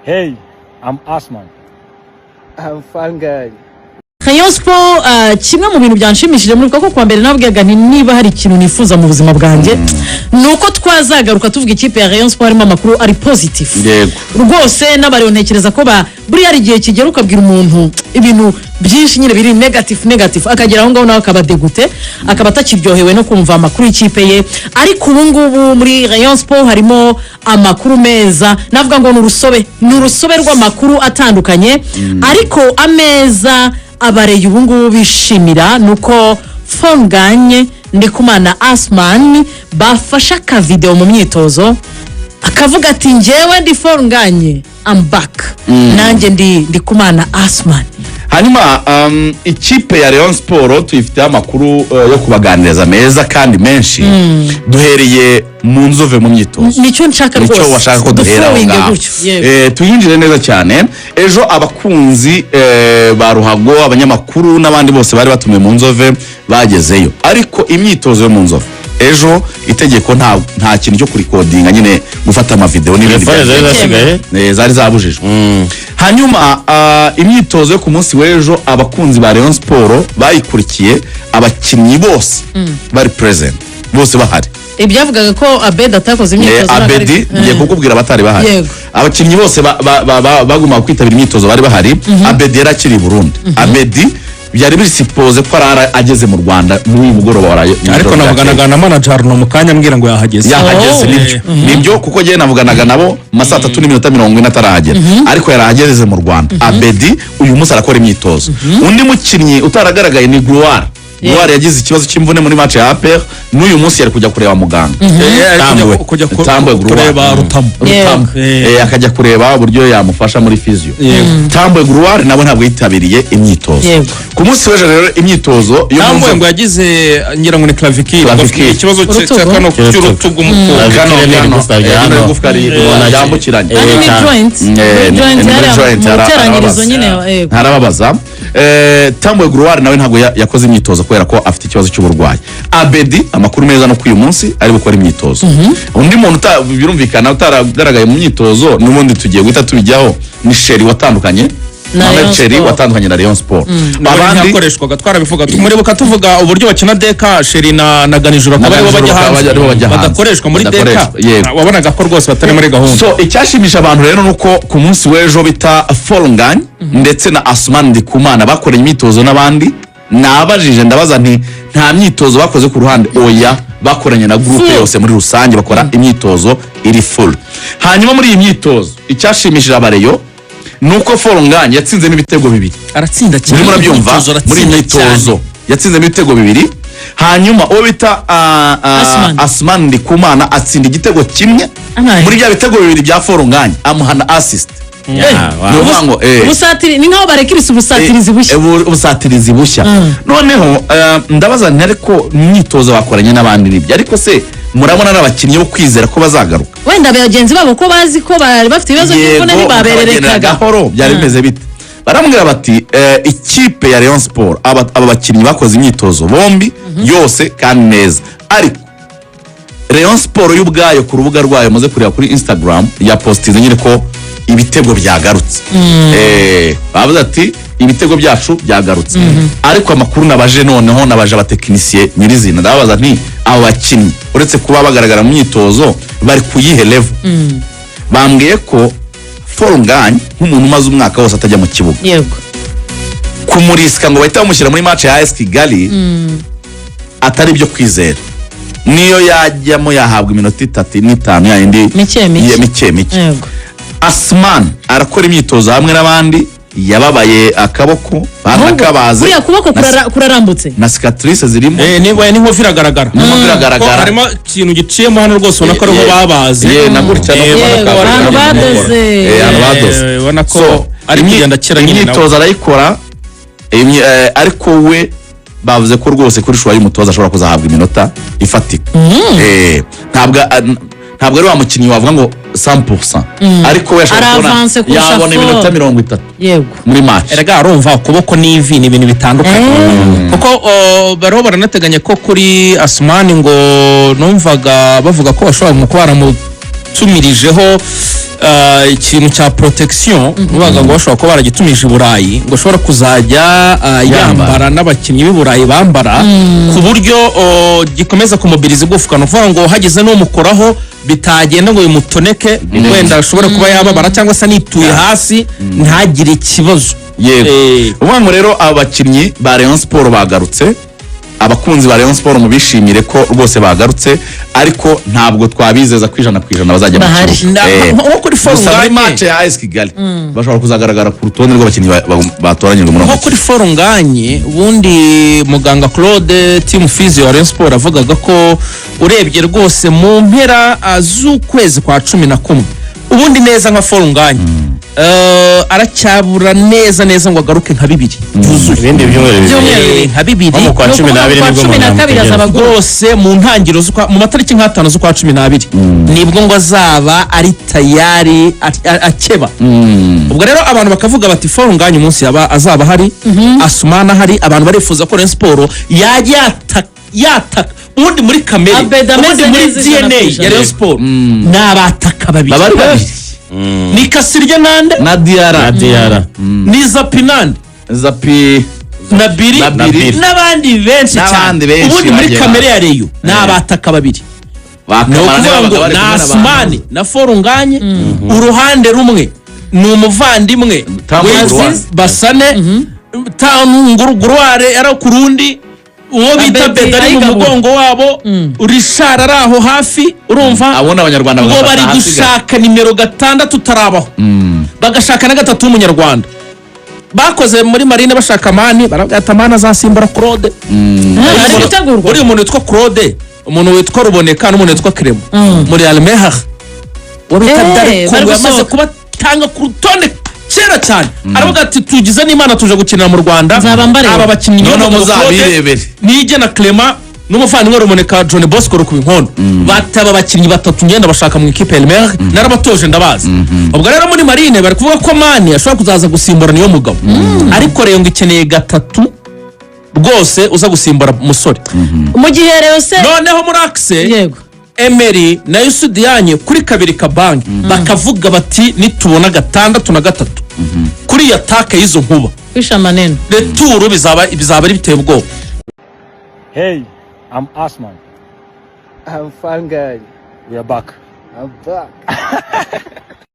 Hey, I'm Asman. I'm Fallinganye. Rayon Sport kimwe mu bintu byanshimishije muri ko kwa mbere nabwiyaga nti niba hari ikintu nifuza mu buzima bwanjye nuko twazagaruka tuvuga ikipe ya Rayon Sport harimo amakuru ari positive. Yego. Rwose n'abari ntekereza ko buri hari igihe kigera ukabwira umuntu ibintu byinshi nyine biri negative akagera aho ngaho nawe akabadegute akaba atakiryohewe no kumva amakuru y'ikipe ye, ariko ubu ngubu muri Rayon Sport harimo amakuru meza, navuga ngo n'urusobe rw'amakuru atandukanye, ariko ameza abareye ubu ngubu bishimira nuko Fallinganye Ndikumana Asman bafasha ka video mu myitozo akavuga ati njyewe ndi Fallinganye I'm back, nanjye Ndikumana Asman. Hanyuma ikipe ya Rayon Sport tuyifite amakuru yo kubaganiriza meza kandi menshi duhereye mu nzove mu myitozo. Nicyo nshaka rwose. Nicyo washaka ko duhera ngaho. Tuyinjire neza cyane. Ejo abakunzi ba Ruhago, abanyamakuru n'abandi bose bari batumiye mu nzove bagezeyo, ariko imyitozo yo mu nzove ejo itegeko nta kintu cyo kurikodinga nyine gufata ama video n'ibindi zari zabujijwe. Hanyuma imyitozo yo ku munsi w'ejo abakunzi ba Rayon Sport bayikurikiye, abakinnyi bose bari present, bose bahari. Ibyavugaga ko Abed atakoze imyitozo Abedi ngiye kukubwira abatari bahari. Abakinnyi bose baguma kwitabira imyitozo bari bahari. Abedi yarakiri Burundi. Abedi byari bisipoze ko ageze mu Rwanda muri mugoroba waraye, ariko navuganaga na manager no mukanya mbwira ngo yahageze nibyo kuko je navuganaga nabo masa 3:40 atarahagera, ariko yarahageze mu Rwanda. Abedi uyu munsi arakora imyitozo. Undi mukinnyi utaragaragaye ni Muri yagize ikibazo cy'imvune muri match ya APR, n'uyu munsi yari kujya kureba muganga. Tambwe kureba Rutamu. Akajya kureba uburyo yamufasha muri physio. Tambwe Gruwari nabo ntabwo yitabiriye imyitozo. Ku munsi w'ejo rero imyitozo yo Tambwe ngo yagize ngira ngo ni clavicle, ikibazo cy'akano cy'urutugu mukuru kano gufukari yambukiranye. Muteranyirizo nyine harababaza. Tambwe Gruwari nawe ntabwo yakoze imyitozo kubera ko afite ikibazo cy'uburwayi. Abedi amakuru meza no kuyu munsi ari gukora imyitozo. Undi muntu birumvikana utaragaragaye mu myitozo n'ubundi tugiye guhita tubijyaho ni Sheri watandukanye na Sheri watandukanye na Rayon Sport. Abandi yakoreshwaga twarabivuga tumuribuka tuvuga uburyo bakina deka Sheri na Ganijura ko bajya badakoreshwa muri deka, wabonaga ko rwose batari muri gahunda. So icyashimisha abantu rero nuko ku munsi w'ejo bita Fallinganye ndetse na Asman Ndikumana bakoreye imyitozo n'abandi. Nabajije ndabaza nta myitozo bakoze ku ruhande, oya bakoranye na groupe yose muri rusange bakora imyitozo iri full. Hanyuma muri iyi myitozo icyashimishije abareyo nuko Fallinganye yatsinzemo ibitego bibiri. Aratsinda cyane. Murabyumva muri imyitozo yatsinzemo ibitego bibiri. Hanyuma uwo bita Asman Ndikumana atsinda igitego kimwe muri bya bitego bibiri bya Fallinganye, amuhana assist. Ubusatiri ni nkaho barekirisa ubusatirizi bushya. Noneho ndabaza nti ariko imyitozo bakoranye n'abandi nibyo, ariko se murabona n'abakinnyi bo kwizera ko bazagaruka? Wenda abagenzi babo ko bazi ko bari bafite ibibazo by'imvune ntibabererekaga byari bimeze bite. Baramubwira bati ikipe ya Rayon Sport aba bakinnyi bakoze imyitozo bombi yose kandi neza, ariko Rayon Sport y'ubwayo ku rubuga rwayo muze kureba kuri Instagram ya postize nyine ko ibitego byagarutse. Bavuze ati ibitego byacu byagarutse. Ariko amakuru nabaje noneho nabaje abatekinisiye nyirizina ndababaza nti abo bakinnyi uretse kuba bagaragara mu myitozo bari kuyihe level. Bambwiye ko Fallinganye nk'umuntu umaze umwaka wose atajya mu kibuga, yego kumuriska ngo bahita bamushyira muri match ya AS Kigali atari byo kwizera. Niyo yajyamo yahabwa iminota 35 yindi mike. Asman arakora imyitozo hamwe n'abandi, yababaye akaboko banakabaze. Kuriya kuboko kurarambutse na cicatrice zirimo. Niba niho viragaragara. Harimo ikintu giciyemo hano rwose ubona ko ariho babaze. Na gutya no badoze. Ubona ko ari kugenda kera nyine imyitozo arayikora, ariko we bavuze ko rwose kuri shuwa y'umutoza ashobora kuzahabwa iminota ifatika. Ntabwo ari wa mukinnyi wavuga ngo 100%, ariko we yabona iminota 30 yego muri match. Erega arumva ukuboko n'ivi ni ibintu bitandukanye kuko baro baranateganya ko kuri Asman ngo numvaga bavuga ko bashobora mu kubara mu tumirijeho ikintu cya protection ubaga ngo bashobora kuba baragitumije i Burayi ngo ashobora kuzajya yambara n'abakinnyi b'i Burayi bambara ku buryo gikomeza kumobiriza igufwa no kuvuga ngo hageze n'umukoraho bitagenda ngo bimutoneke wenda ashobora kuba yababara cyangwa se nituye hasi ntagire ikibazo. Yego uvuga ngo rero abakinnyi ba Rayon Sport bagarutse, abakunzi ba Rayon Sport mubishimire ko rwose bagarutse, ariko ntabwo twabizeza kwijana bazajya mu kibuga. Nko kuri Fallinganye match ya AS Kigali bashobora kuzagaragara ku rutonde rw'abakinnyi batoranyijwe muri nko kuri Fallinganye. Ubundi muganga Claude team physio wa Rayon Sport avugaga ko urebye rwose mu mpera z'ukwezi kwa 11 ubundi neza nka Fallinganye aracyabura neza ngo agaruke nka 2 yuzuye ibindi byumweru nka 2 mu kwa 12 azaba rwose mu ntangiro mu matariki nk'atanu z'ukwa 12 nibwo ngo azaba ari tayari akeba. Ubwo rero abantu bakavuga bati Fallinganye umunsi azaba hari Asumana hari, abantu barifuza ko Rayon Sport yataka ubundi muri kamere ubundi muri DNA ya Rayon Sport n'abataka babiri ni Kasirye nande na Diara ni Zapinande Nabiri n'abandi benshi cyane. Ubundi muri kamere ya Rayon n'abataka babiri na Asumani na Fallinganye uruhande rumwe ni umuvandimwe Basane Ngurugurware ara kurundi uwo bita Bedari mu mugongo wabo urishara araho hafi urumva abona abanyarwanda ngo bari gushaka nimero 6 tutarabaho bagashaka na 3 w'umunyarwanda bakoze muri marine bashaka mani baragata mana zasimbura Claude buri umuntu witwa Claude, umuntu witwa Ruboneka n'umuntu witwa Clement muri Almeha wabita Dari ko yamaze kuba tanga ku rutonde kera cyane aravuga ati tugize n'Imana tuje gukinira mu Rwanda aba bakinnyi no muzabirebere nije na Clement n'umuvandimwe Ruboneka John Bosco ku inkondo bataba abakinnyi 3 ngenda bashaka mu ikipe Elmer narabatoje ndabazi. Ubwo rero muri marine bari kuvuga ko mani ashobora kuzaza gusimbura niyo mugabo ariko rero ngo ikeneye 3 rwose uza gusimbura umusore mu gihe rero se noneho muri axe yego Emery na Yusudiyanye kuri 2 kabangi bakavuga bati nitubona 6 na 3 kuri yataka y'izo nkuba kwisha maneno returu bizaba ari biteye ubwoba. Hey, I'm Asman. I'm Fallinganye. We are back. I'm back.